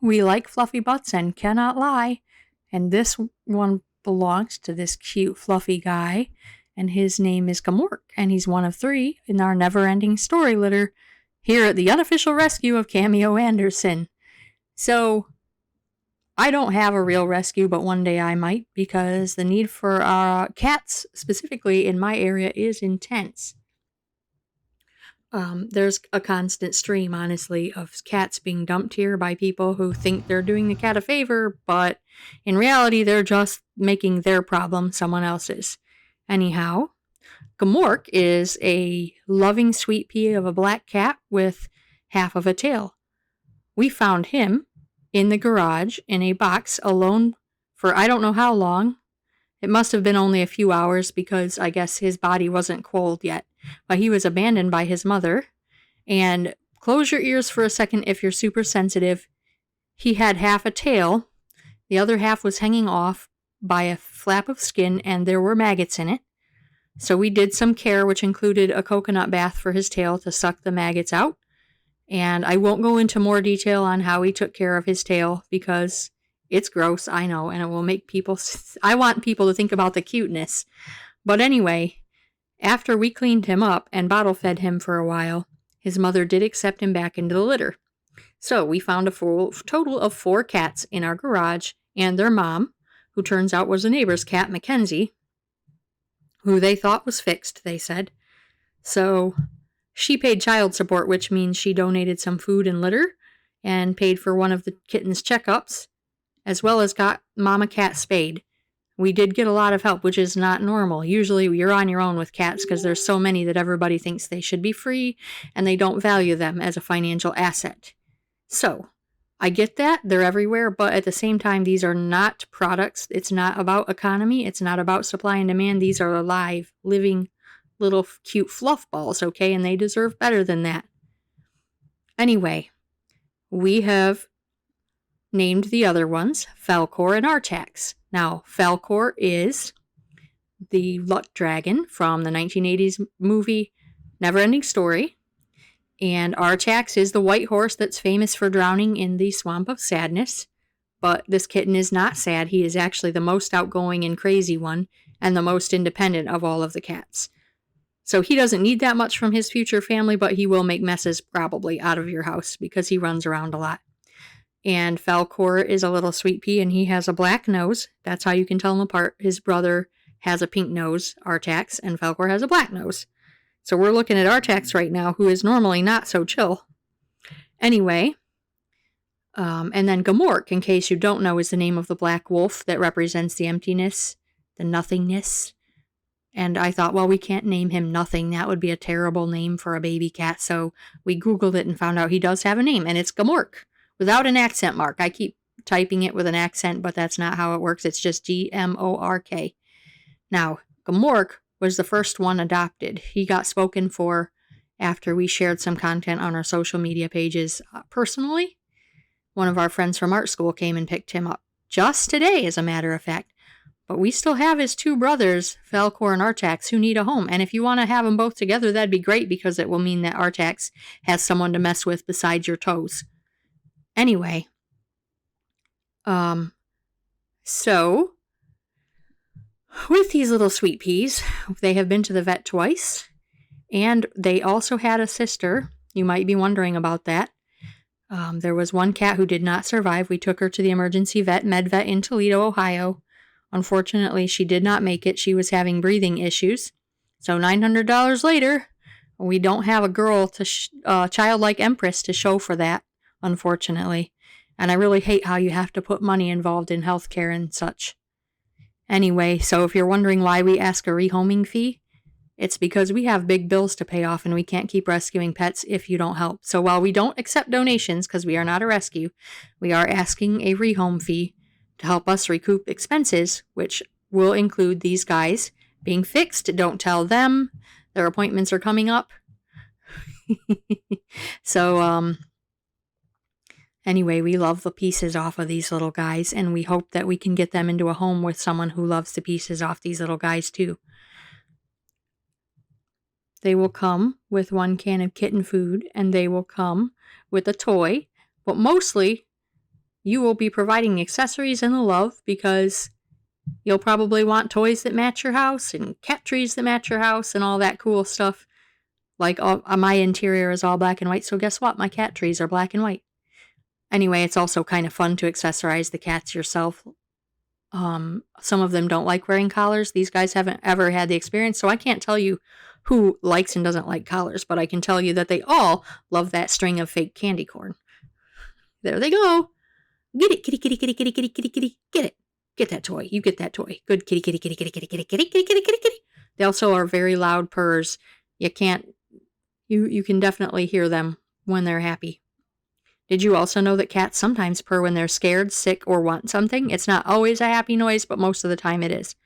We like fluffy butts and cannot lie. And this one belongs to this cute fluffy guy, and his name is Gmork, and he's one of 3 in our never-ending story litter here at the unofficial rescue of Cameo Anderson. So, I don't have a real rescue, but one day I might, because the need for cats, specifically in my area, is intense. There's a constant stream, honestly, of cats being dumped here by people who think they're doing the cat a favor, but in reality, they're just making their problem someone else's. Anyhow, Gmork is a loving sweet pea of a black cat with half of a tail. We found him in the garage in a box alone for I don't know how long. It must have been only a few hours because I guess his body wasn't cold yet. But he was abandoned by his mother. And close your ears for a second if you're super sensitive. He had half a tail. The other half was hanging off by a flap of skin, and there were maggots in it. So we did some care, which included a coconut bath for his tail to suck the maggots out. And I won't go into more detail on how he took care of his tail because it's gross, I know, and it will make people... I want people to think about the cuteness. But anyway, after we cleaned him up and bottle fed him for a while, his mother did accept him back into the litter. So we found a total of 4 cats in our garage, and their mom, who turns out was a neighbor's cat, Mackenzie, who they thought was fixed, they said. So she paid child support, which means she donated some food and litter and paid for one of the kitten's checkups, as well as got Mama Cat spayed. We did get a lot of help, which is not normal. Usually you're on your own with cats because there's so many that everybody thinks they should be free and they don't value them as a financial asset. So, I get that. They're everywhere, but at the same time, these are not products. It's not about economy. It's not about supply and demand. These are alive, living, little cute fluff balls, okay? And they deserve better than that. Anyway, we have named the other ones Falkor and Artax. Now, Falkor is the luck dragon from the 1980s movie Neverending Story. And Artax is the white horse that's famous for drowning in the swamp of sadness. But this kitten is not sad. He is actually the most outgoing and crazy one, and the most independent of all of the cats. So he doesn't need that much from his future family, but he will make messes probably out of your house because he runs around a lot. And Falkor is a little sweet pea, and he has a black nose. That's how you can tell them apart. His brother has a pink nose, Artax, and Falkor has a black nose. So we're looking at Artax right now, who is normally not so chill. Anyway, and then Gmork, in case you don't know, is the name of the black wolf that represents the emptiness, the nothingness. And I thought, well, we can't name him Nothing. That would be a terrible name for a baby cat. So we Googled it and found out he does have a name, and it's Gmork, without an accent mark. I keep typing it with an accent, but that's not how it works. It's just Gmork. Now, Gmork was the first one adopted. He got spoken for after we shared some content on our social media pages personally. One of our friends from art school came and picked him up just today, as a matter of fact. But we still have his 2 brothers, Falkor and Artax, who need a home. And if you want to have them both together, that'd be great because it will mean that Artax has someone to mess with besides your toes. Anyway, so with these little sweet peas, they have been to the vet twice, and they also had a sister. You might be wondering about that. There was one cat who did not survive. We took her to the emergency vet, MedVet in Toledo, Ohio. Unfortunately, she did not make it. She was having breathing issues. So $900 later, we don't have a girl to childlike empress to show for that, unfortunately. And I really hate how you have to put money involved in healthcare and such. Anyway, so if you're wondering why we ask a rehoming fee, it's because we have big bills to pay off and we can't keep rescuing pets if you don't help. So while we don't accept donations because we are not a rescue, we are asking a rehome fee to help us recoup expenses, which will include these guys being fixed. Don't tell them. Their appointments are coming up. So, anyway, we love the pieces off of these little guys, and we hope that we can get them into a home with someone who loves the pieces off these little guys too. They will come with 1 can of kitten food, and they will come with a toy, but mostly you will be providing the accessories and the love because you'll probably want toys that match your house and cat trees that match your house and all that cool stuff. Like my interior is all black and white, so guess what? My cat trees are black and white. Anyway, it's also kind of fun to accessorize the cats yourself. Some of them don't like wearing collars. These guys haven't ever had the experience, so I can't tell you who likes and doesn't like collars, but I can tell you that they all love that string of fake candy corn. There they go. Get it, kitty, kitty, kitty, kitty, kitty, kitty, kitty. Get it. Get that toy. You get that toy. Good kitty, kitty, kitty, kitty, kitty, kitty, kitty, kitty, kitty, kitty, kitty. They also are very loud purrs. You can definitely hear them when they're happy. Did you also know that cats sometimes purr when they're scared, sick, or want something? It's not always a happy noise, but most of the time it is.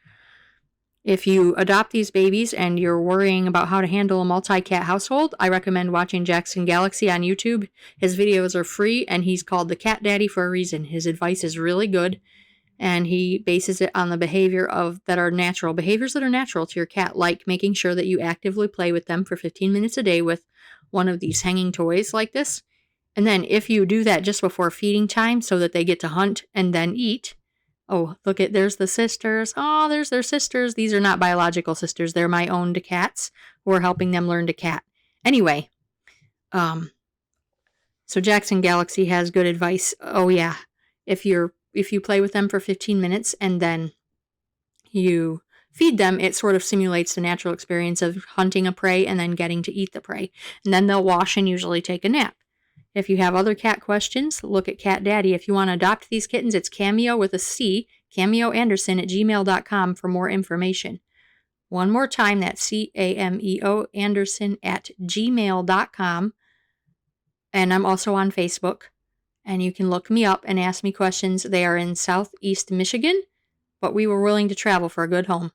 If you adopt these babies and you're worrying about how to handle a multi-cat household, I recommend watching Jackson Galaxy on YouTube. His videos are free, and he's called the Cat Daddy for a reason. His advice is really good, and he bases it on the behaviors that are natural to your cat, like making sure that you actively play with them for 15 minutes a day with one of these hanging toys like this. And then if you do that just before feeding time so that they get to hunt and then eat. Oh, look there's the sisters. Oh, there's their sisters. These are not biological sisters. They're my own cats who are helping them learn to cat. Anyway, so Jackson Galaxy has good advice. Oh yeah, if you play with them for 15 minutes and then you feed them, it sort of simulates the natural experience of hunting a prey and then getting to eat the prey. And then they'll wash and usually take a nap. If you have other cat questions, look at Cat Daddy. If you want to adopt these kittens, it's Cameo with a C, cameoanderson at gmail.com for more information. One more time, that's CAMEO Anderson at gmail.com. And I'm also on Facebook. And you can look me up and ask me questions. They are in Southeast Michigan, but we were willing to travel for a good home.